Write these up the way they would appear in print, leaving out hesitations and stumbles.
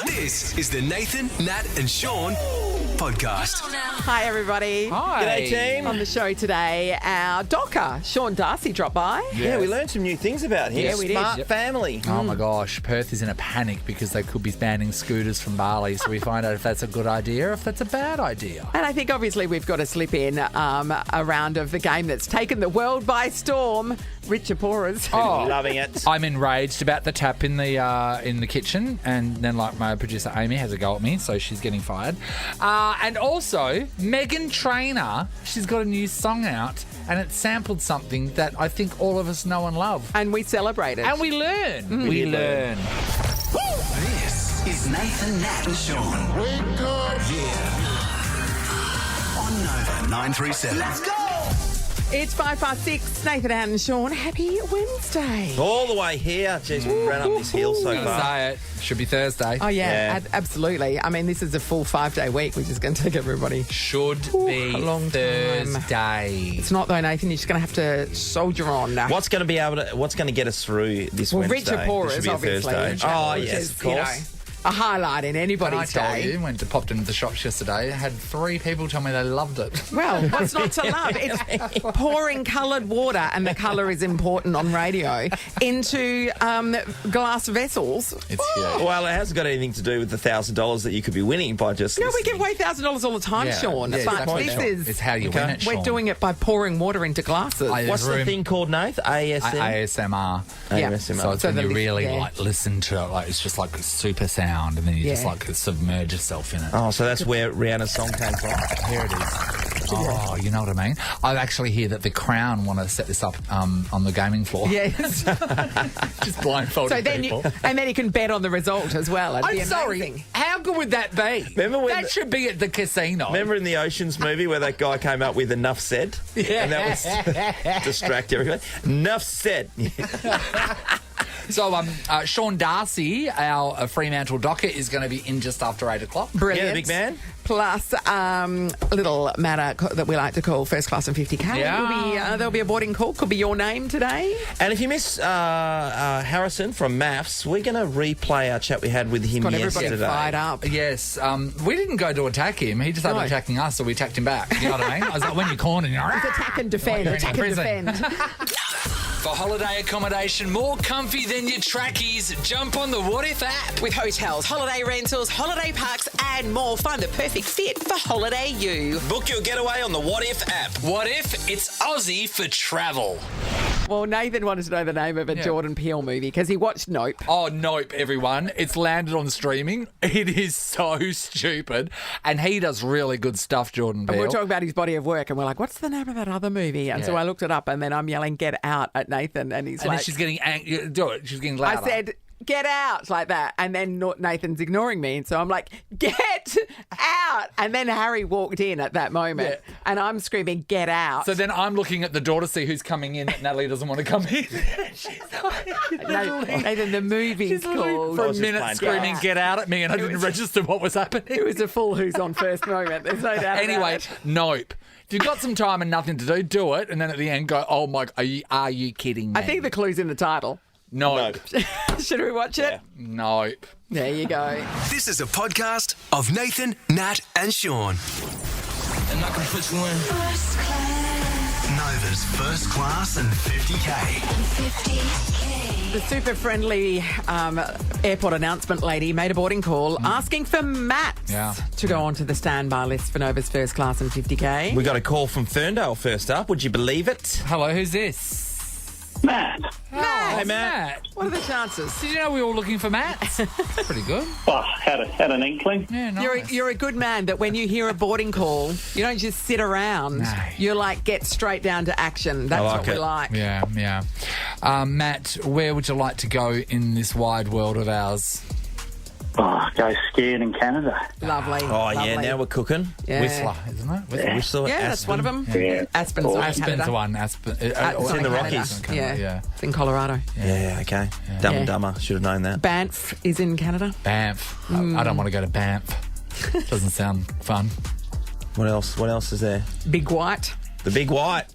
This is the Nathan, Nat and Sean podcast. Hi, everybody. Hi. G'day, team. On the show today, our docker, Sean Darcy, dropped by. Yeah, we learned some new things about him. Yeah, we did. Smart Yep. family. Oh my gosh, Perth is in a panic because they could be banning scooters from Bali. So we find out if that's a good idea or if that's a bad idea. And I think obviously we've got to slip in a round of the game that's taken the world by storm, Richard Porras. Oh, Loving it. I'm enraged about the tap in the kitchen, and then like my producer Amy has a go at me, so she's getting fired. And also Megan Trainor, she's got a new song out, and it sampled something that I think all of us know and love. And we celebrated. And we learn. We learn. This is Nathan, Nat and Sean. Wake up. Yeah. On Nova 937. Let's go. It's 6:05. Nathan and Sean, happy Wednesday. All the way here. Jeez, we ran up this hill so Gonna far. say it. Should be Thursday. Oh, yeah, Yeah. Absolutely. I mean, this is a full 5-day week, which is going to take everybody. Should be a long time. Thursday. It's not, though, Nathan. You're just going to have to soldier on. What's going to get us through this Well, Wednesday? Richard Porras, This should be a obviously. Thursday. Oh, Which yes, is, of course. you know, a highlight in And I anybody's told day. you, popped into the shops yesterday, had 3 people tell me they loved it. Well, what's not to love? It's pouring coloured water, and the colour is important on radio, into glass vessels. It's huge. Well, it hasn't got anything to do with the $1,000 that you could be winning by just No, we listening. give away $1,000 all the time, Sean. Yeah, but exactly. this It's is... how you win it, Sean. We're doing it by pouring water into glasses. What's the thing called, Nath? ASM? ASMR. Yeah. ASMR. So it's So when the you list- really yeah. like listen to it, like it's just like a super sound, and then you just Yeah. like submerge yourself in it. Oh, so that's where Rihanna's song came from. Here it is. Oh, you know what I mean? I actually hear that the Crown want to set this up on the gaming floor. Yes. Just blindfolding So then people. and then you can bet on the result as well. It'd be I'm sorry. amazing. How good would that be? Remember when that should be at the casino. Remember in the Oceans movie where that guy came up with enough said? Yeah. And that was distract everybody. Enough said. So, Sean Darcy, our Fremantle docker, is going to be in just after 8 o'clock. Brilliant. Yeah, the big man. Plus, a little matter that we like to call First Class and 50K. Yeah. There'll be a boarding call. Could be your name today. And if you miss Harrison from Maths, we're going to replay our chat we had with him Got everybody yesterday. fired up. Yes, we didn't go to attack him. He just started No. attacking us, so we attacked him back. You know what I mean? I was like, when you're cornered, you're It's attack and defend. Like you're in Attack and prison. defend. For holiday accommodation more comfy than your trackies, jump on the What If app. With hotels, holiday rentals, holiday parks, and more, find the perfect fit for Holiday You. Book your getaway on the What If app. What if it's Aussie for travel? Well, Nathan wanted to know the name of a Jordan Peele movie because he watched Nope. Oh, nope, everyone. It's landed on streaming. It is so stupid. And he does really good stuff, Jordan And Peele. we were talking about his body of work, and we're like, what's the name of that other movie? And so Yeah. I looked it up, and then I'm yelling, get out at Nathan, and he's and like... then she's getting angry. Do it. She's getting louder. I said, get out, like that. And then Nathan's ignoring me. And so I'm like, get out. And then Harry walked in at that moment. Yeah. And I'm screaming, get out. So then I'm looking at the door to see who's coming in. Natalie doesn't want to come in. Nathan, the movie's called... For a just minute playing screaming, Get Out. get out at me, and I didn't register what was happening. It was a full who's on first moment. There's no doubt Anyway, about it. nope. If you've got some time and nothing to do it. And then at the end go, oh my, are you kidding me? I think the clue's in the title. Nope. Should we watch it? Yeah. Nope. There you go. This is a podcast of Nathan, Nat and Sean. And I can put you in. Nova's First Class and 50K. The super friendly airport announcement lady made a boarding call asking for Mats to go onto the standby list for Nova's First Class and 50K. We got a call from Ferndale first up. Would you believe it? Hello, who's this? Matt. Matt, Hey, Matt. what are the chances? Did you know we were looking for Mats? Pretty good. Oh, had an inkling. Yeah, nice. You're a good man that when you hear a boarding call, you don't just sit around. No. You're like, get straight down to action. That's like what we it. like. Yeah. Matt, where would you like to go in this wide world of ours? Oh, go skiing in Canada. Lovely. Oh, yeah, lovely. now we're cooking. Yeah. Whistler, isn't it? Whistler. Whistler, Yeah, that's one of them. Yeah. Aspen's on Aspen's Canada. the one. Aspen. It's in on the Canada. Rockies. Yeah. It's in Colorado. Yeah, okay. Dumb and Yeah. Dumber. Should have known that. Banff is in Canada. Banff. I don't want to go to Banff. Doesn't sound fun. What else? What else is there? Big White. The Big White.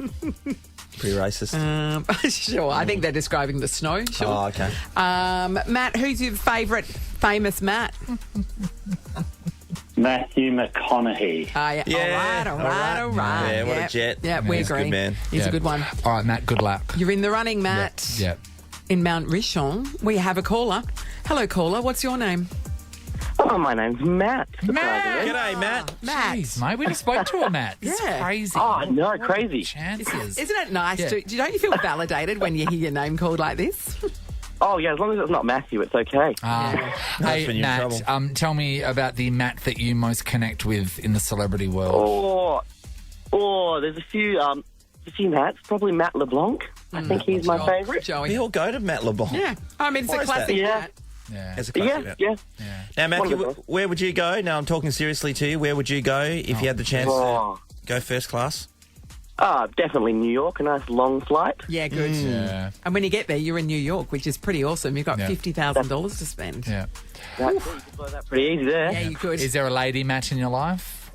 Pretty racist. Sure, I think they're describing the snow. Sure. Oh, okay. Matt, who's your favourite famous Matt? Matthew McConaughey. Yeah. All right. Yeah, what a jet. Yeah, we he's a agree. good man. He's a good one. All right, Matt, good luck. You're in the running, Matt. Yep. In Mount Richon, we have a caller. Hello, caller. What's your name? Oh, my name's Matt. Matt! G'day, Matt. Matt. Jeez, mate, we just spoke to a Matt. It's Yeah. crazy. Oh, no, What crazy. chances? Isn't it nice? Yeah. Don't you feel validated when you hear your name called like this? Oh, yeah, as long as it's not Matthew, it's okay. Hey, when you're in Matt, trouble. tell me about the Matt that you most connect with in the celebrity world. There's a few Matts. Probably Matt LeBlanc. I think he's my favourite. Joey. We all go to Matt LeBlanc. Yeah. I mean, it's Why a is that? classic Yeah. Matt. Yeah. It's a classic Matt. Yeah. Now, Matthew, One of the where would you go? Now, I'm talking seriously to you. Where would you go if you had the chance to go first class? Definitely New York. A nice long flight. Yeah, good. Yeah. And when you get there, you're in New York, which is pretty awesome. You've got Yeah. $50,000 to spend. Yeah. You can blow that pretty easy there. Yeah, you could. Is there a lady Matt in your life?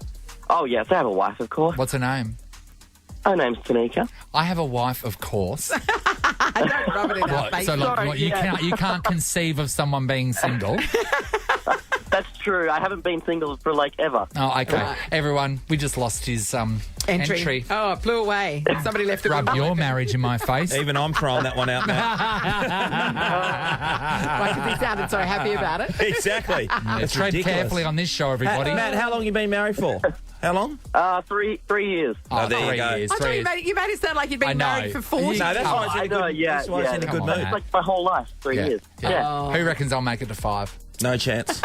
Oh, yes, I have a wife, of course. What's her name? Her name's Tanika. I have a wife, of course. I don't rub it in our What, face. so, like, Sorry, what, you yeah. can't conceive of someone being single. That's true. I haven't been single for, ever. Oh, okay. Right. Everyone, we just lost his entry. Oh, it flew away. Somebody left it. Rub your marriage in my face. Even I'm throwing that one out, Matt. Because he sounded so happy about it. Exactly. It's Tread ridiculous. carefully on this show, everybody. Matt, how long you been married for? How long? 3 years. Oh, there you 3 go. years. I thought 3 you years. made it sound like you'd I been know. married for 40 No, that's years. why he's in a I know, good, yeah, that's why he's in a yeah. good Come on, mood. Matt. It's my whole life. 3 years. Yeah. Who reckons I'll make it to 5? No chance.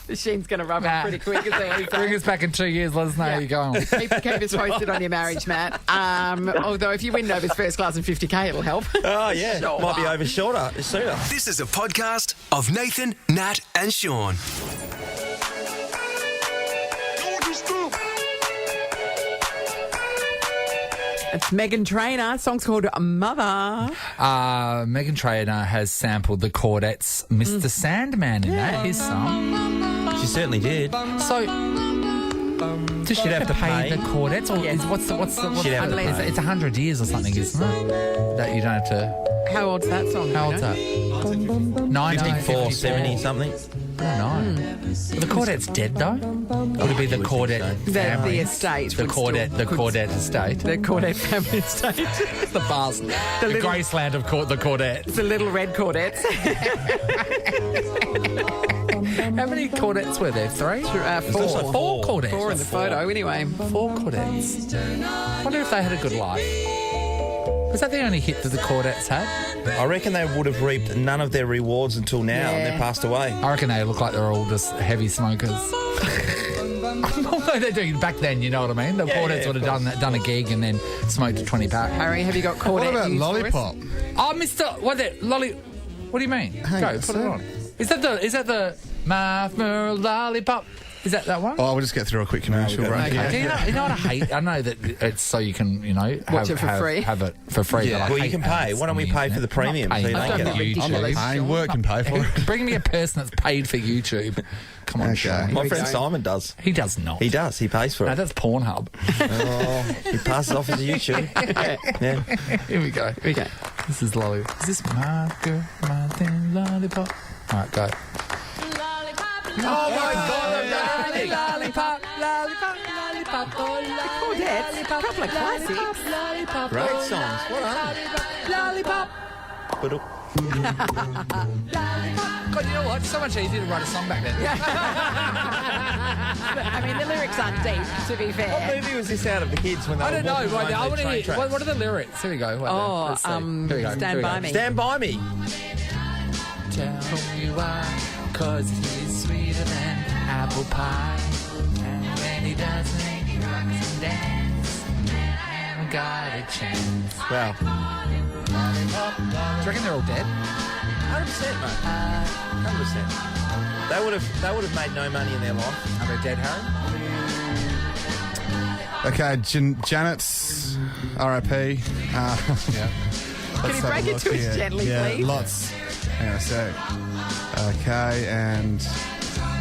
The sheen's going to rub off pretty quick. Is that what he's Bring saying? us back in 2 years. Let us know how you're going. Keep us posted on your marriage, Matt. Although if you win Nova's first class in 50K, it'll help. Oh, yeah. Sure. Might be over sooner. This is a podcast of Nathan, Nat, and Sean. It's Megan Trainor. Song's called Mother. Megan Trainor has sampled the Chordettes' Mr. Sandman in that, his song. She certainly did. So, does she have to pay the Chordettes? Or Yes. what's She'd have to unless pay. it's 100 years or something, isn't it? That you don't have to. How old's that song? How old's that? 1954, 70 something. I don't know. The Chordettes dead though? Would it be the Chordette family? The estate. The would still- Chordette estate. The Chordette family estate. The past. The little- Graceland of the Chordettes. The little red Chordettes. How many Chordettes were there? 3? Four. 4 Chordettes. 4 in the photo, anyway. 4 Chordettes. I wonder if they had a good life. Was that the only hit that the Chordettes had? I reckon they would have reaped none of their rewards until now, and Yeah. they passed away. I reckon they look like they're all just heavy smokers. Although they're doing back then, you know what I mean? The Chordettes yeah, would of have done a gig and then smoked a 20 pack. Harry, have you got Chordette What about news for us? Lollipop? Oh, Mr. What the Lolly? What do you mean? Hang Go, on, put sir. it on. Is that the Muffler lollipop? Is that one? Oh, we'll just get through a quick commercial break. Okay. You know what I hate? I know that it's so you can, Watch it for free. have it for free. Yeah. but I Well, you hate can pay. ads Why don't on we the pay for the internet. premium I'm so you not don't paying get for it? I'm YouTube. not paying. Work can pay for it. Bring me a person that's paid for YouTube. Come on, Okay. Sean. My friend Simon does. He does not. He does. He pays for No, it. that's Pornhub. He passes off as a YouTube. Yeah. Here we go. Okay. This is Lolly. Is this my girl, my thin lollipop? All right, go. Oh my God! Lollipop, lollipop, lollipop, Chordettes, a couple of classics. Great songs. What are lollipop. God, you know what? So much easier to write a song back then. I mean, the lyrics aren't deep, to be What fair. movie was this out of the kids when they I were don't know. walking Right, behind I the want to train hear. tracks? What are the lyrics? Here we go. Wait, Oh, let's see. Here we go. Stand Here we By go. Me. Stand By Me. Tell me why, 'cause he's sweeter than apple pie. And when he doesn't, he rocks and dance. Haven't got a chance. Wow. Do you reckon they're all dead? 100%, mate. 100%. They would have made no money in their life. Are they dead, Harry? Okay, Janet's RIP. Can you break it to us gently, yeah, please? lots. Hang on a sec. Okay, and...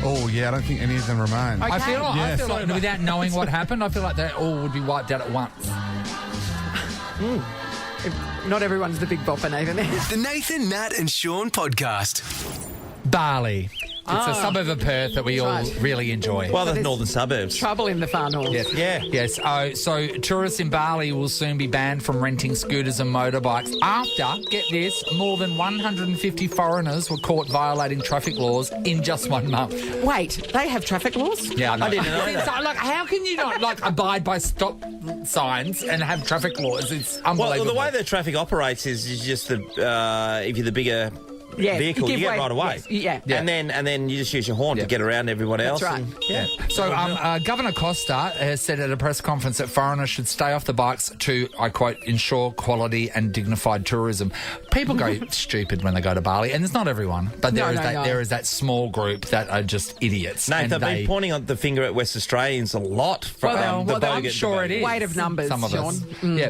Oh, yeah, I don't think any of them remain. I feel Yeah, like without knowing what happened, I feel like they all would be wiped out at once. Not everyone's the big bopper, Nathan. The Nathan, Nat and Sean podcast. Bali. It's a suburb of Perth that we all right. really enjoy. Well, the there's northern suburbs. Trouble in the far north. Yes. Yeah. Yes. So tourists in Bali will soon be banned from renting scooters and motorbikes after, get this, more than 150 foreigners were caught violating traffic laws in just 1 month. Wait, they have traffic laws? Yeah, I know. I didn't know that. So, like, how can you not abide by stop signs and have traffic laws? It's unbelievable. Well, the way the traffic operates is just that if you're the bigger vehicle, you give get way- right away. yes, yeah. And then you just use your horn to get around everyone else. right. And, So Governor Costa has said at a press conference that foreigners should stay off the bikes to, I quote, ensure quality and dignified tourism. People go stupid when they go to Bali, and it's not everyone, but there is that small group that are just idiots. Nate, and they've been pointing on the finger at West Australians a lot. From I'm bogut sure it is. Weight of numbers, Some of Sean. us.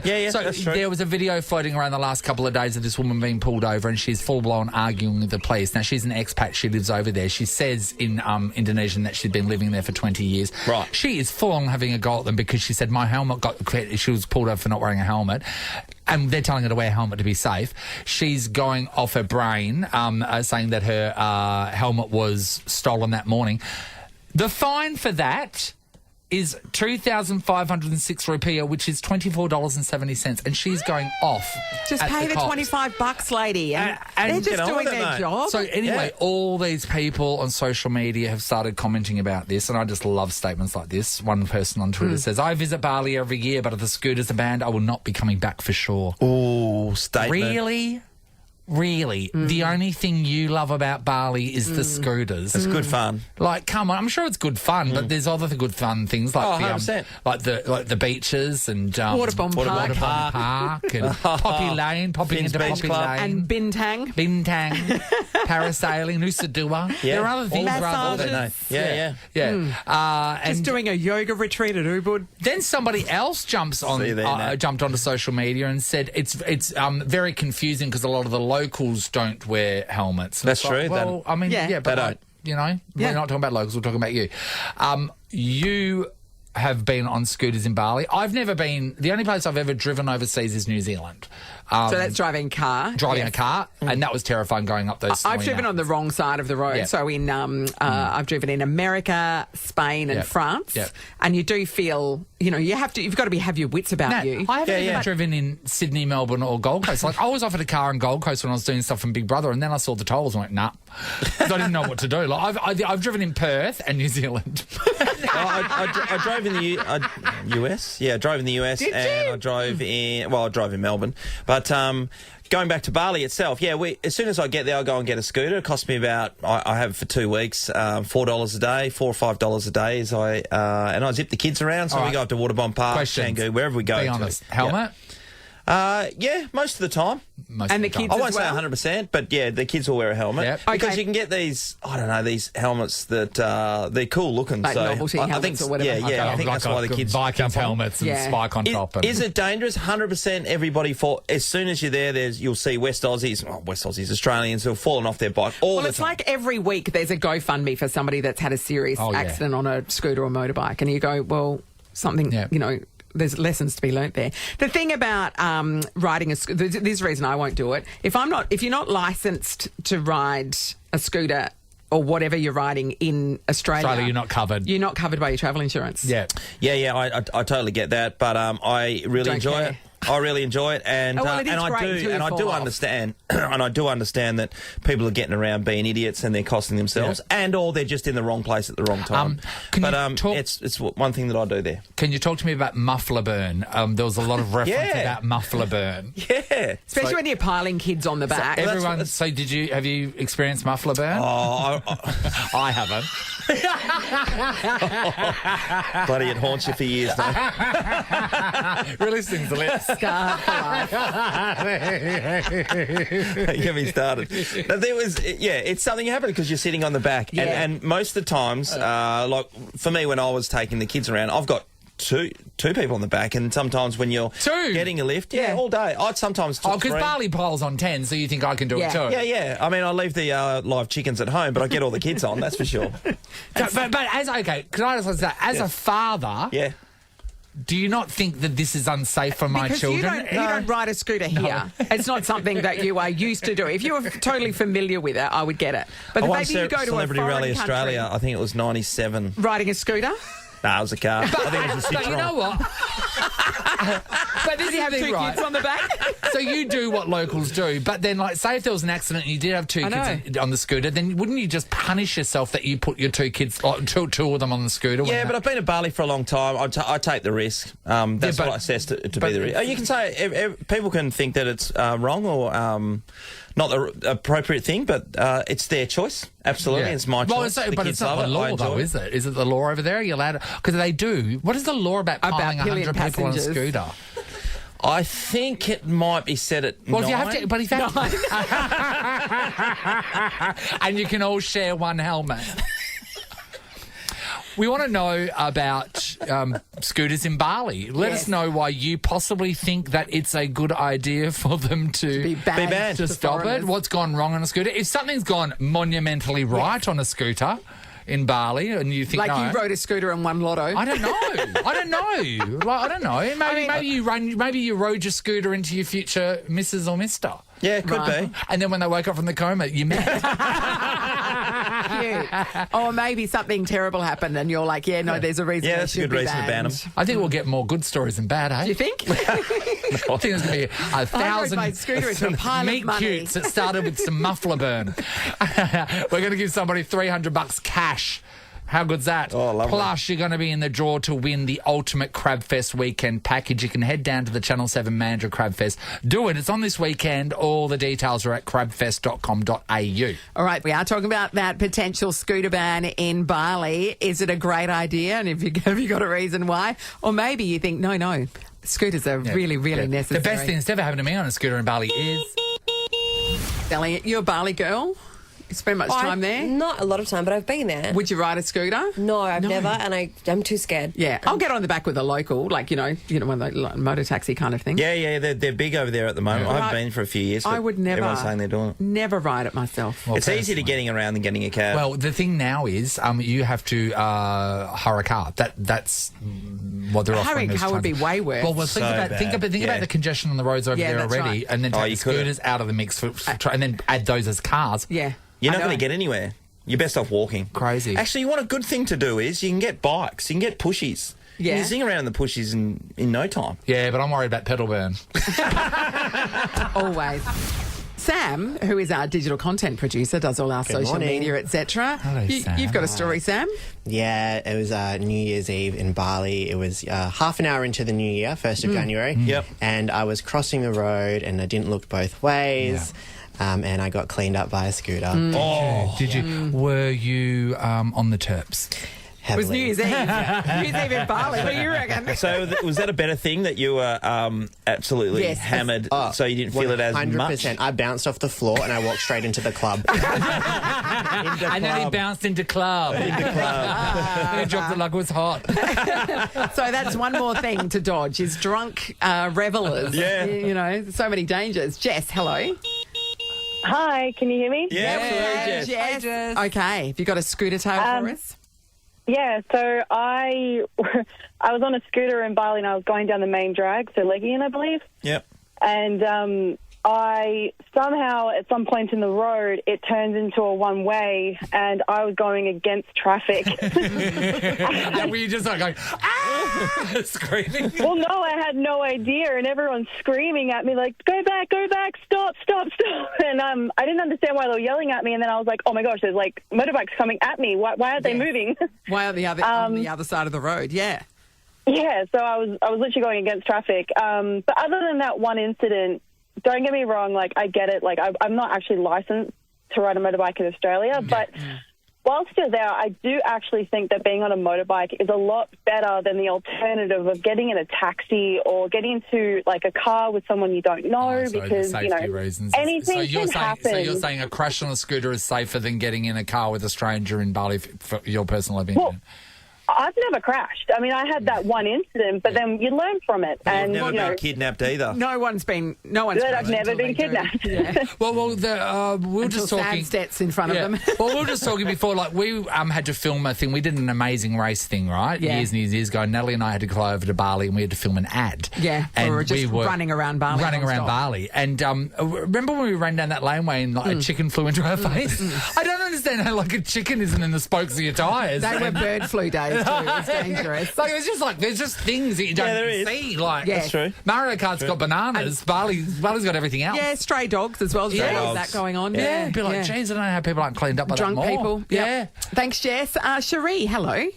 Yeah, So that's true. there was a video floating around the last couple of days of this woman being pulled over, and she's full-blown arguing with the police. Now, she's an expat. She lives over there. She says in Indonesian that she'd been living there for 20 years. Right. She is full-on having a go at them because she said, my helmet she was pulled over for not wearing a helmet. And they're telling her to wear a helmet to be safe. She's going off her brain, saying that her helmet was stolen that morning. The fine for that is 2,506 rupiah, which is $24.70, and she's going off. Just at pay the cops. $25, lady. And they're get just on doing with it, their mate. job. So anyway, all these people on social media have started commenting about this, and I just love statements like this. One person on Twitter says, I visit Bali every year, but if the scooters are banned, I will not be coming back for sure. Ooh, statement. Really? Really? The only thing you love about Bali is the scooters. It's good fun. Like, come on! I'm sure it's good fun, but there's other good fun things like 100%. the beaches and Waterbomb Park. Waterbomb Park and Poppy Lane, popping Finn's into Beach Poppy Club. Lane, And Bintang. Bintang, parasailing, Nusa Dua. Yeah. There are other things rather Massages. than Yeah. Just and doing a yoga retreat at Ubud. then somebody else jumped onto social media and said it's very confusing because a lot of the locals don't wear helmets. That's It's like, true. Well, I mean, Yeah. but They like, you know, Yeah. we're not talking about locals. We're talking about you. You have been on scooters in Bali. I've never been. The only place I've ever driven overseas is New Zealand. So that's driving a car. driving Yes. a car, and that was terrifying going up those. I've snowy driven on the mountains. wrong side of the road. Yeah. So in I've driven in America, Spain, and Yep. France. Yep. And you do feel, you've got to have your wits about Nat, you. I haven't Yeah, even driven in Sydney, Melbourne, or Gold Coast. Like, I was offered a car in Gold Coast when I was doing stuff from Big Brother, and then I saw the tolls and went, nah. 'Cause I didn't know what to do. Like, I've driven in Perth and New Zealand. I drove in the US. Yeah, I drove in the US. Did and you? I drove I drove in Melbourne. But going back to Bali itself, as soon as I get there, I go and get a scooter. It costs me about, I have for 2 weeks, $4 a day, $4 or $5 a day. And I zip the kids around. So All we right. go up to Waterbomb Park, Questions. Canggu, wherever we go. Be to. honest. Helmet? Yeah, most of the time. Most And of the time. kids I won't as say well? 100%, but yeah, the kids will wear a helmet. Yep. Because Okay. you can get these, these helmets that they're cool looking. Like so novelty I think, helmets or whatever. Yeah, I think that's why the kids Vikings jump on. helmets and Yeah. spike on top. And Is it dangerous? 100%. Everybody as soon as you're there, you'll see Australians who have fallen off their bike all Well, the it's time. like every week there's a GoFundMe for somebody that's had a serious Oh, yeah. accident on a scooter or motorbike. And you go, well, something, Yeah. there's lessons to be learnt there. The thing about riding a scooter, this is the reason I won't do it. If you're not licensed to ride a scooter or whatever you're riding in Australia, you're not covered. You're not covered by your travel insurance. Yeah. Yeah, I totally get that, but I really Don't enjoy care. it. I really enjoy it, and Oh, well, it is and I great do, until you and I fall do off. understand, and I do understand that people are getting around being idiots and they're costing themselves, or they're just in the wrong place at the wrong time. Can you but talk- it's one thing that I do there. Can you talk to me about muffler burn? There was a lot of reference Yeah. about muffler burn. Yeah, Especially when you're piling kids on the back. that's Everyone. what- So, have you experienced muffler burn? Oh, I haven't. bloody, it haunts you for years, mate. Really stings the lips. Scarred for life. Get me started. No, it's something happened because you're sitting on the back, Yeah. and most of the times, like for me when I was taking the kids around, I've got two people on the back, and sometimes when you're Two? getting a lift, Yeah. all day, I'd sometimes Oh, because three. Bali piles on 10, so you think I can do Yeah. it too? Yeah. I mean, I leave the live chickens at home, but I get all the kids on. That's for sure. But can I just say, as a father, Yeah. Do you not think that this is unsafe for my Because children? you don't ride a scooter here. It's not something that you are used to doing. If you were totally familiar with it, I would get it. But I the won fact that you go to a Celebrity foreign Rally country Australia, I think it was 97. riding a scooter. Nah, it was a car. I think it was a But Citroen. you know what? But this is the thing, Two right? kids on the back. So you do what locals do, but then, like, say if there was an accident and you did have two kids on the scooter, then wouldn't you just punish yourself that you put your two kids, two of them on the scooter? Yeah, but I've been to Bali for a long time. I take the risk. That's but- what I says to be the risk. You can say people can think that it's wrong or not the appropriate thing, but it's their choice. Absolutely, it's my choice. Well, The but kids it's not love the it. I law, enjoy though, it. is it? Is it the law over there? Are you allowed? Because they do. What is the law about piling killing 100 people on a passengers. scooter? I think it might be set at Well, 9. if you have to, but if you have and you can all share one helmet. We want to know about scooters in Bali. Let us know why you possibly think that it's a good idea for them to Be banned to for stop foreigners. it. What's gone wrong on a scooter? If something's gone monumentally right on a scooter in Bali, and you think Like no, you rode a scooter and won lotto. I don't know. I don't know. Like, I don't know. Maybe you rode your scooter into your future Mrs. or Mister. Yeah, it could be. And then when they woke up from the coma, you met. Cute. Or maybe something terrible happened and you're like, yeah, no, there's a reason. Yeah, they that's a should good be reason to ban banned. them. I think we'll get more good stories than bad, eh? Do you think? I think there's going to be I rode 1,000 my scooter into a pile meat of money. cutes that started with some muffler burn. We're going to give somebody $300 cash. How good's that? Oh, lovely. Plus, you're going to be in the draw to win the ultimate Crab Fest weekend package. You can head down to the Channel 7 Mandurah Crab Fest. Do it. It's on this weekend. All the details are at crabfest.com.au. All right, we are talking about that potential scooter ban in Bali. Is it a great idea? And have you got a reason why? Or maybe you think, no, scooters are really necessary. The best thing that's ever happened to me on a scooter in Bali is... Elliot, you're a Bali girl. You spend much time there? Not a lot of time, but I've been there. Would you ride a scooter? No, I've never, and I'm too scared. Yeah, I'll get on the back with a local, like, one of those like, motor taxi kind of thing. Yeah, they're big over there at the moment. I haven't been for a few years. I but would never. Everyone's saying they're doing it. Never ride it myself. Well, It's easier to getting around than getting a cab. Well, the thing now is you have to hire a car. That's what they're offering. Hiring a as car would be transport. way worse. Well, think bad. about the congestion on the roads over Yeah, there that's already, right. and then take you the couldn't. scooters out of the mix, and then add those as cars. Yeah. You're I not know. going to get anywhere. You're best off walking. Crazy. Actually, what a good thing to do is you can get bikes. You can get pushies. Yeah. You can zing around the pushies in no time. Yeah, but I'm worried about pedal burn. Always. Sam, who is our digital content producer, does all our social morning. media, etc. Hello, Sam. You've got a story, Sam? Yeah, it was New Year's Eve in Bali. It was half an hour into the new year, 1st of January. Yep. And I was crossing the road and I didn't look both ways. And I got cleaned up by a scooter. Did you? Were you on the terps? It was Heavily. New Year's Eve. New Year's Eve in Bali. What do you reckon? So was that a better thing that you were absolutely Yes. hammered so you didn't feel it as 100%. much? I bounced off the floor and I walked straight into the club. And then he bounced into club. He dropped it like it was hot. So that's one more thing to dodge is drunk revelers. Yeah. So many dangers. Jess, hello. Hi, can you hear me? Yeah, absolutely, Jess. Jess. Okay, have you got a scooter tale for us? Yeah, so I was on a scooter in Bali and I was going down the main drag, so Legian, I believe. Yep. And I somehow, at some point in the road, it turns into a one-way and I was going against traffic. And were you just like going, screaming? Well, no, I had no idea, and everyone's screaming at me like, go back, stop. And I didn't understand why they were yelling at me, and then I was like, oh my gosh, there's like motorbikes coming at me. Why aren't they moving? Why on the other side of the road? Yeah. Yeah, so I was literally going against traffic. But other than that one incident, don't get me wrong, like, I get it. Like, I'm not actually licensed to ride a motorbike in Australia, but whilst you're there, I do actually think that being on a motorbike is a lot better than the alternative of getting in a taxi or getting into, like, a car with someone you don't know because, safety reasons. anything can happen. So you're saying a crash on a scooter is safer than getting in a car with a stranger in Bali, for your personal opinion? Well, I've never crashed. I mean, I had that one incident, but then you learn from it. And Never you know, been kidnapped either. No one's I've crashed never until been they do. kidnapped. Yeah. Well, we were Until just Sam talking. steps in front of them. Well, we were just talking before, like, we had to film a thing. We did an amazing race thing, right? Yeah. Years and years, years ago. Natalie and I had to fly over to Bali and we had to film an ad. Yeah, And we were just running around Bali. Running around non-stop. Bali. And remember when we ran down that laneway and like, a chicken flew into our face? I don't understand how, like, a chicken isn't in the spokes of your tyres. They were bird flu days too. It's dangerous. Like, it's just like, there's just things that you don't there is. see. Like, Yeah. That's true. Mario Kart's got bananas. Bali's got everything else. Yeah, stray dogs as well. Stray dogs. That going on. Yeah, it'd be like, geez, I don't know how people aren't cleaned up by Drunk that more. people. Yeah. Yep. Thanks, Jess. Cherie, hello.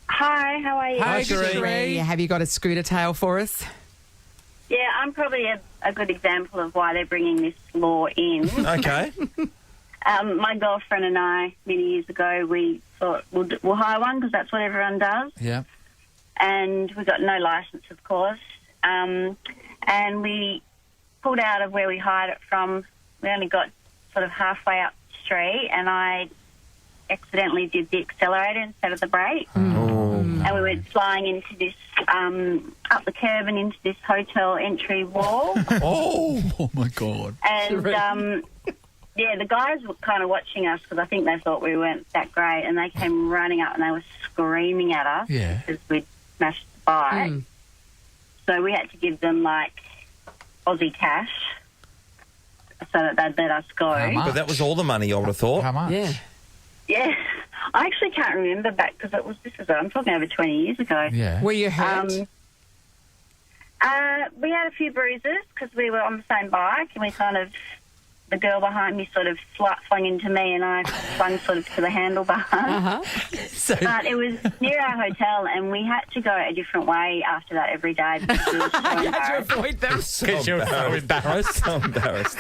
Hi, how are you? Hi, Cherie. Cherie, have you got a scooter tale for us? Yeah, I'm probably a good example of why they're bringing this law in. Okay. My girlfriend and I, many years ago, we thought we'll hire one because that's what everyone does. Yeah. And we got no licence, of course. And we pulled out of where we hired it from. We only got sort of halfway up the street, and I accidentally did the accelerator instead of the brake. And we went flying into this, up the curb and into this hotel entry wall. Oh my God. And, yeah, the guys were kind of watching us because I think they thought we weren't that great, and they came running up and they were screaming at us because we'd smashed the bike. So we had to give them, like, Aussie cash so that they'd let us go. How much? But that was all the money I would have thought. How much? Yeah. Yeah. I actually can't remember back because I'm talking over 20 years ago. Yeah. Were you hurt? We had a few bruises because we were on the same bike, and we kind of, the girl behind me sort of flung into me, and I flung sort of to the handlebar. But it was near our hotel, and we had to go a different way after that every day because we were so You had to embarrassed. avoid them. Because you're so embarrassed. So embarrassed.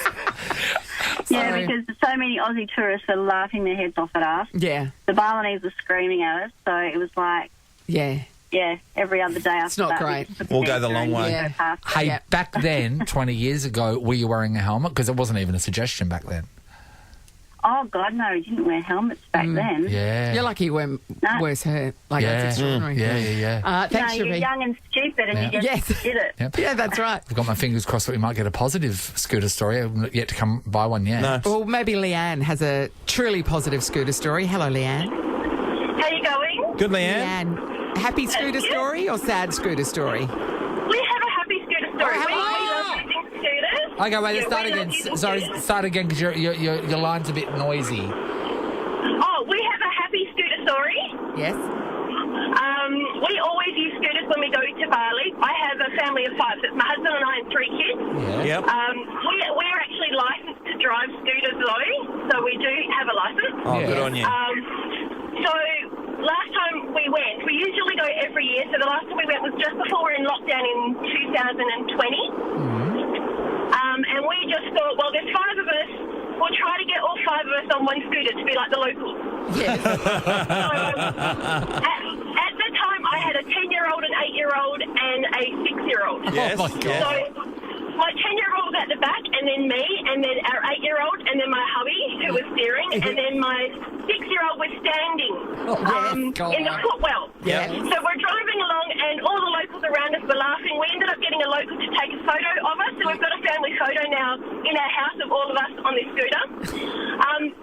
Yeah, because so many Aussie tourists were laughing their heads off at us. Yeah. The Balinese were screaming at us, so it was like, Yeah. yeah, every other day after It's not that. great. We'll go the long way. Yeah. Hey, Yeah. back then, 20 years ago, were you wearing a helmet? Because it wasn't even a suggestion back then. Oh, God, no, we didn't wear helmets back then. Yeah. You're lucky you weren't No. worse hurt. Like, Yeah. that's extraordinary. Yeah. Thanks, No, you're Cherie. young and stupid and you just Yes. did it. Yep. Yeah, that's right. I've got my fingers crossed that we might get a positive scooter story. I've yet to come by one yet. No. Well, maybe Leanne has a truly positive scooter story. Hello, Leanne. How you going? Good, Leanne. Leanne, happy scooter story or sad scooter story? We have a happy scooter story. Oh, we hello. love using scooters. Okay, wait, Yeah, start we love again. using Sorry, scooters. start again because your line's a bit noisy. Oh, we have a happy scooter story. Yes. We always use scooters when we go to Bali. I have a family of 5. It's my husband and I and 3 kids. Yep. We're actually licensed to drive scooters though, so we do have a license. Oh, good on you. So last time we went, we usually go every year. So the last time we went was just before we're in lockdown in 2020. And we just thought, well, there's 5 of us. We'll try to get all 5 of us on one scooter to be like the locals. Yes. At the time, I had a 10-year-old, an 8-year-old, and a 6-year-old. Yes. Oh, my God. So my 10-year-old was at the back, and then me, and then our 8-year-old, and then my hubby, who was steering, and then my 6-year-old was standing in the footwell. Yeah. So we're driving along, and all the locals around us were laughing. We ended up getting a local to take a photo of us, so we've got a family photo now in our house of all of us on this scooter.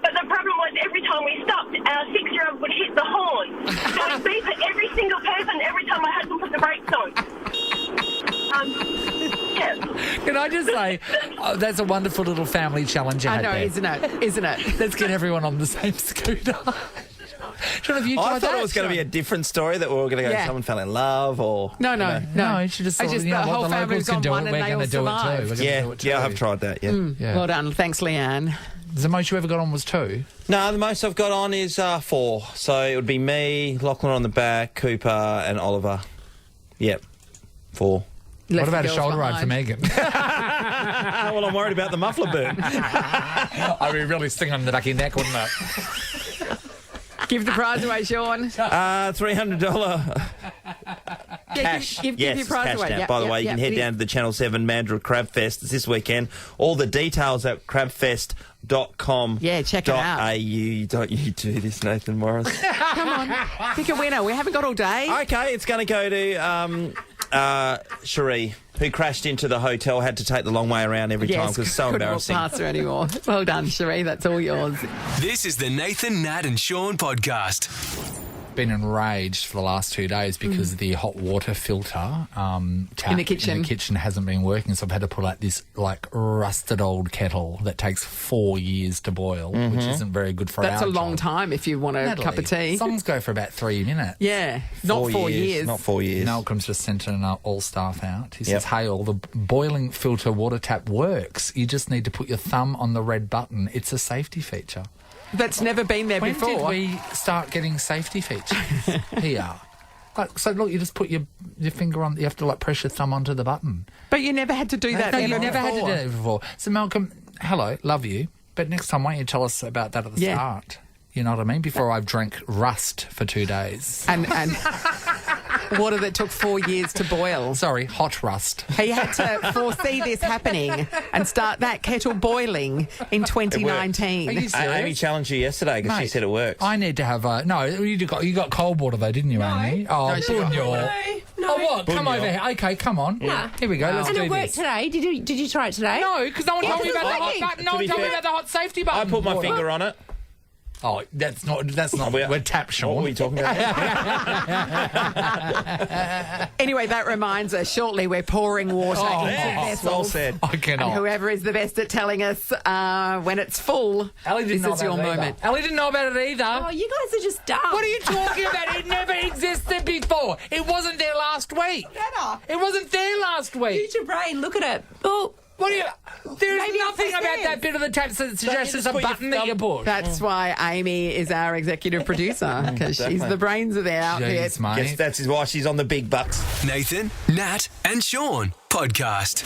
But the problem was every time we stopped, our 6-year-old would hit the horn. So it would beep at every single person every time my husband put the brakes on. Yeah. Can I just say, that's a wonderful little family challenge you I had know, there. isn't it? Isn't it? Let's get everyone on the same scooter. Sean, have you tried I thought that? it was going to be a different story that we were going to go, Yeah. someone fell in love or... No. You should just I thought, just, you know the what, whole the family locals was can on do one it, and we're they going all to do it too. survived. We're gonna Yeah, do it too. yeah, I have tried that, yeah. Yeah. Well done. Thanks, Leanne. The most you ever got on was 2? No, the most I've got on is 4. So it would be me, Lachlan on the back, Cooper and Oliver. Yep, 4. Left What about the a girls shoulder ride for behind. Megan? Well, I'm worried about the muffler burn. I'd be really stinging on the back of your neck, wouldn't it? Give the prize away, Sean. $300 cash. give yes, your prize cash away. now. Yep, By the yep, way, you yep, can head it down is. to the Channel 7 Mandurah Crab Fest. It's this weekend. All the details at crabfest.com. Yeah, check it out. Don't you do this, Nathan Morris. Come on, pick a winner. We haven't got all day. Okay, it's going to go to Cherie, who crashed into the hotel, had to take the long way around every time because it's so couldn't embarrassing. walk past her anymore. Well done, Cherie. That's all yours. This is the Nathan, Nat and Sean podcast. Been enraged for the last 2 days because the hot water filter tap In the kitchen. hasn't been working, so I've had to pull out this like rusted old kettle that takes 4 years to boil, which isn't very good for That's our a long job. time if you want a Natalie, cup of tea. Songs go for about 3 minutes. Yeah, not 4 years. Not 4 years. Malcolm's just sent all staff out. He Yep. says, hey, all the boiling filter water tap works. You just need to put your thumb on the red button. It's a safety feature. That's never been there When before. did we start getting safety features here? Like, so look, you just put your finger on. You have to like press your thumb onto the button. But you never had to do that. No, ever you never had to do before. it before. So Malcolm, hello, love you. But next time, why don't you tell us about that at the start? You know what I mean? Before I've drank rust for 2 days. And water that took 4 years to boil. Sorry, hot rust. He had to foresee this happening and start that kettle boiling in 2019. Are you serious? Amy challenged you yesterday because she Mate, said it works. I need to have a... No, you got cold water though, didn't you, Amy? Oh, No, she got bunyol. Oh, what? Come over here. Okay, come on. Nah. Here we go. Let's And do it worked this. today. Did you try it today? No, because no one told me about the hot button. No To one be told me fair, about the hot safety button. I put my finger on it. Oh, that's not. We're tap, Sean. What were you talking about? Anyway, that reminds us, shortly we're pouring water into yes, well vessels. said. I And cannot. whoever is the best at telling us when it's full, Ellie didn't know this is your about it either. moment. Ellie didn't know about it either. Oh, you guys are just dumb. What are you talking about? It never existed before. It wasn't there last week. Better. It wasn't there last week. Use your brain. Look at it. Oh. What are you... There is Maybe nothing it's about upstairs. that bit of the tap that suggests just there's a put your button that you push. That's why Amy is our executive producer, because she's the brains of the outfit. Jeez, mate. Guess that's why she's on the big butts. Nathan, Nat and Sean podcast.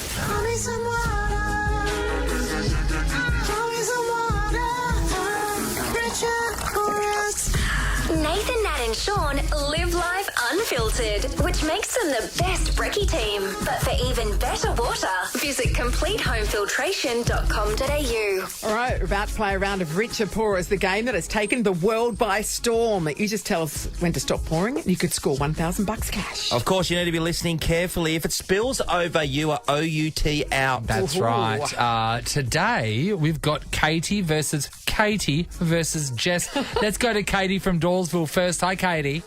Nathan, Nat and Sean live life unfiltered, which makes them the best brekkie team. But for even better water, visit completehomefiltration.com.au. All right, we're about to play a round of Rich or Poorers, the game that has taken the world by storm. You just tell us when to stop pouring and you could score $1,000 cash. Of course, you need to be listening carefully. If it spills over, you are OUT out. That's right. Today, we've got Katie versus Jess. Let's go to Katie from Dawesville first. Hi, Katie.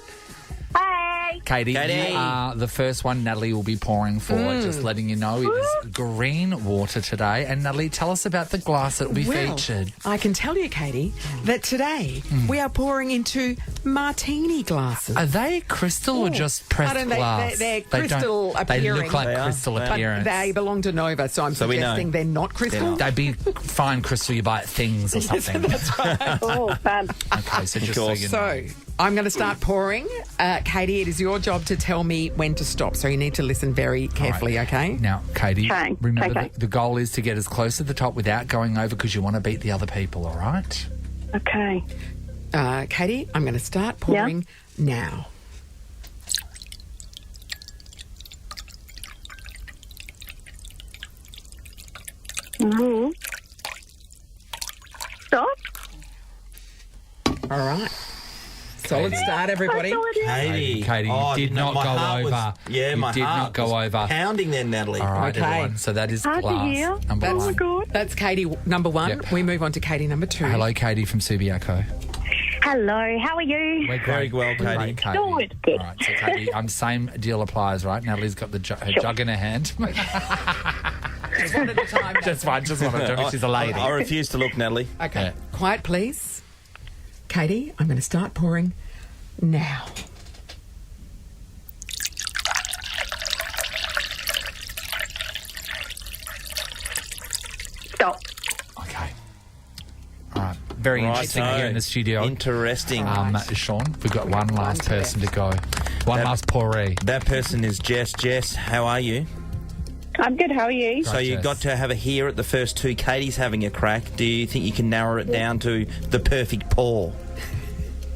Hey. Katie, you are the first one Natalie will be pouring for. Just letting you know it is green water today. And Natalie, tell us about the glass that will be featured. I can tell you, Katie, that today we are pouring into martini glasses. Are they crystal or just pressed glass? They're They don't- crystal They appearing. look like crystal But appearance. they belong to Nova, so I'm So we know. suggesting they're not crystal. They'd be fine crystal you buy at Things or something. That's right. Oh, fab. Okay, so just so you know. So I'm going to start pouring. Katie, it is your job to tell me when to stop, so you need to listen very carefully, okay? Now, Katie, Okay, remember okay. the goal is to get as close to the top without going over because you want to beat the other people, all right? Okay. Katie, I'm going to start pouring now. Mm-hmm. Stop. All right. Solid start, everybody. Katie, Katie, you did not my go heart was- over. yeah, You my did heart not go was over. pounding there, Natalie. All right, Okay. everyone. So that is Hard to glass hear. number Oh, my one. God. That's Katie, number one. Yep. We move on to Katie, number two. Hello, Katie from Subiaco. Hello, how are you? We're Very great. well, We're Katie. great, Katie. Good, good. All right, so Katie, same deal applies, right? Natalie's got the her jug in her hand. Just one at a time. Just one at a time. She's a lady. I refuse to look, Natalie. Okay. Quiet, please. Katie, I'm going to start pouring now. Stop. Okay. All right. Very interesting Righto. here in the studio. Interesting. Sean, we've got one last person to go. One last pouree. That person is Jess. Jess, how are you? I'm good, how are you? So you Jess. got to have a hear at the first two. Katie's having a crack. Do you think you can narrow it down to the perfect pour?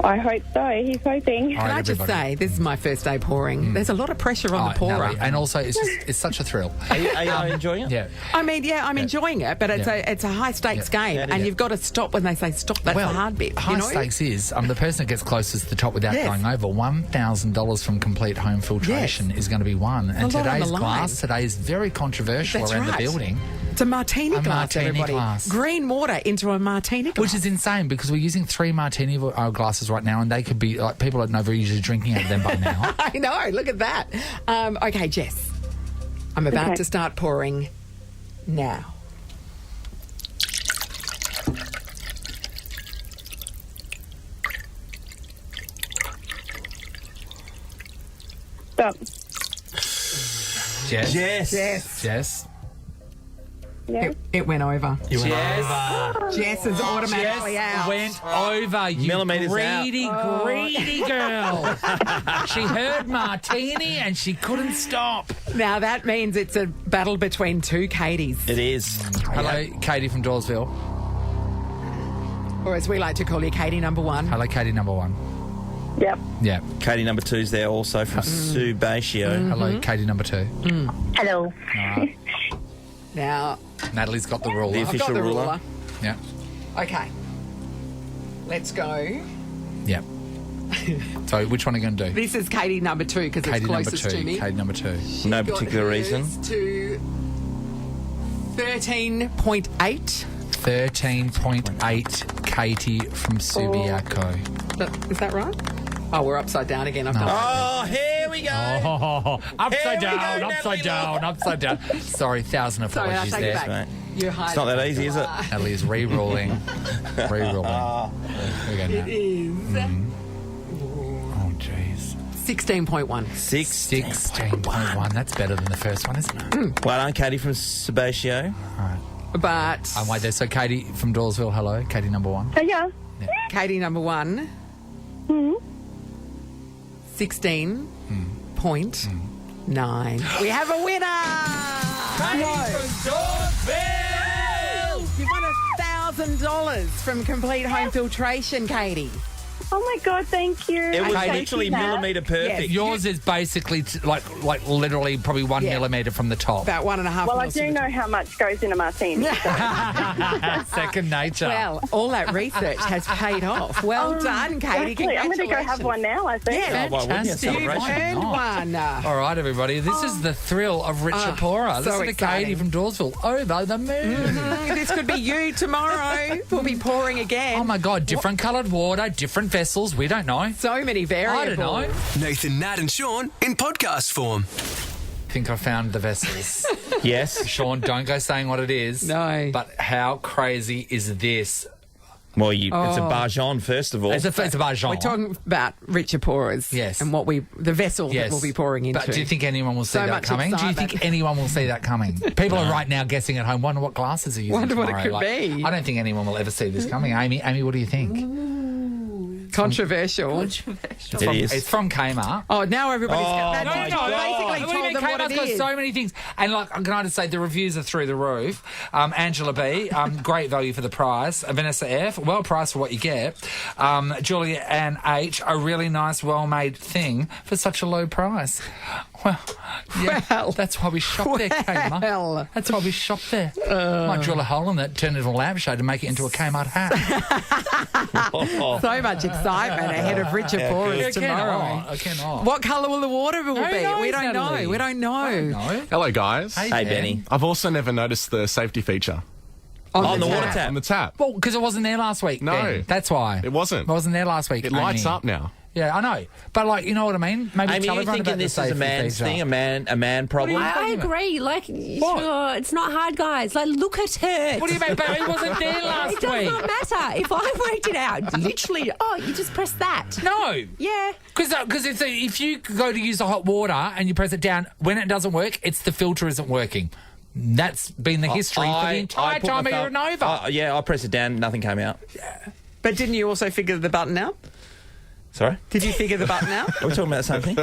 I hope so. He's hoping. Can I just say, this is my first day pouring. There's a lot of pressure on the pourer. Nelly, and also, it's such a thrill. Are you enjoying it? Yeah. I mean, I'm enjoying it, but it's a high stakes game, and you've got to stop when they say stop. That's the hard bit. High stakes is the person that gets closest to the top without going over. $1,000 from complete home filtration is going to be won. And today's glass today is very controversial around the building. It's a martini glass, everybody. Green water into a martini glass. Which is insane because we're using 3 martini glasses right now, and they could be like people at Nova are usually drinking out of them by now. I know. Look at that. Okay, Jess. I'm about to start pouring now. Stop. Jess. Yeah. It went over. Jess is automatically out. Went over. You Millimetres greedy girl. She heard martini and she couldn't stop. Now that means it's a battle between 2 Katies. It is. Hello, Katie from Dawesville. Or as we like to call you, Katie number 1. Hello, Katie number 1. Yep. Yeah. Katie number 2's there also from Subatio. Hello, Katie number 2. Hello. Now, Natalie's got the ruler. The I've official got the ruler. Yeah. Okay. Let's go. Yeah. So which one are you going to do? This is Katie number 2 because it's Katie number closest 2. to me. Katie number 2. No particular reason. To 13.8. 13.8 Katie from Subiaco. Is that right? Oh, we're upside down again. I've done Here we go. Upside Here we down, go, upside down, upside down. Sorry, 1,000 Sorry, I apologies take it there. back. You're hiding. It's not that easy, is it? Natalie is re-rolling. Here we go, Nat. It is. Oh, jeez. 16.1. 16.1. That's better than the first one, isn't it? Well done, Katie from Sebatio. But I'm wait there. So Katie from Dawesville, hello. Katie number 1. Yeah. Katie number 1. 16.9. We have a winner! You won $1,000 from Complete Home Filtration, Katie. Oh my God! Thank you. It was I literally that. millimetre perfect. Yours is basically like literally probably 1 millimetre from the top. About 1.5. Well, I do know how much goes in a martini. So. Second nature. Well, all that research has paid off. Well done, Katie. Exactly. I'm going to go have one now, I think. Yeah, fantastic. you earned one. All right, everybody. This is the thrill of Richard Pora. so Listen to Katie exciting. from Dawesville. Over the moon. This could be you tomorrow. We'll be pouring again. Oh, my God. Different coloured water, different vessels. We don't know. So many variables. I don't know. Nathan, Nat and Sean in podcast form. I think I found the vessels. Yes. Sean, don't go saying what it is. No. But how crazy is this? Well, it's a Barjon, first of all. It's a Barjon. We're talking about Richard Pourers. Yes. And the vessel that we'll be pouring into. But do you think anyone will see So that much coming? excitement. Do you think anyone will see that coming? People are right now guessing at home, wonder what glasses are using Wonder what it tomorrow. could be. I don't think anyone will ever see this coming. Amy, what do you think? Controversial. It is. It's from Kmart. Oh, now everybody's my basically What do you told mean? them what Kmart's it got is. so many things. And can I just say, the reviews are through the roof. Angela B, great value for the price. Vanessa F, well priced for what you get. Julia Ann H, a really nice, well-made thing for such a low price. Well, that's why we shop there, Kmart. That's why we shop there. Might drill a hole in it, turn it into a lampshade and make it into a Kmart hat. So much excitement ahead of Richard Pourers tomorrow. I cannot. What colour will the water be? knows, We don't Natalie? know. We don't know. Hello, guys. Hey, Hey, Ben. Benny. I've also never noticed the safety feature On the water tap. on the tap. Well, because it wasn't there last week. No. Ben. That's why. It wasn't. It wasn't there last week. It lights Amy. up now. Yeah, I know. But, you know what I mean? Maybe Amy, tell are you everyone thinking about the this is a safety man's feature. thing, a man problem? I agree. Like, sure, it's not hard, guys. Like, look at her. What do you mean? But it wasn't there last It does week. not matter. If I worked it out, literally, you just press that. No. Yeah. Because if you go to use the hot water and you press it down, when it doesn't work, it's the filter isn't working. That's been the history for the entire put my time you're thumb- over. yeah, I pressed it down, nothing came out. But didn't you also figure the button out? Sorry? Did you figure the button out? Are we talking about the same thing?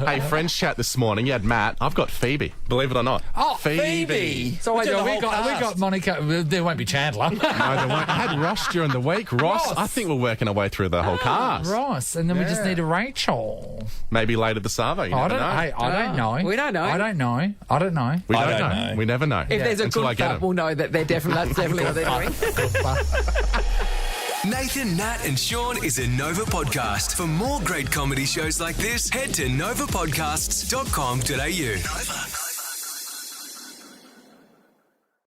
Hey, Friends chat this morning. You had Matt. I've got Phoebe. Believe it or not. Oh, Phoebe. So wait, do the we whole got cast. Monica. There won't be Chandler. No, they won't. I had Ross during the week. Ross, I think we're working our way through the whole cast. Ross, and then we just need a Rachel. Maybe later this Savo. You I never don't know. Hey, I don't know. We don't know. I don't know. I don't know. We I don't don't know. know. We never know. If there's a Until I good get fuck, 'em. we'll know that that's definitely what they're doing. Nathan, Nat, and Sean is a Nova podcast. For more great comedy shows like this, head to novapodcasts.com.au. Nova.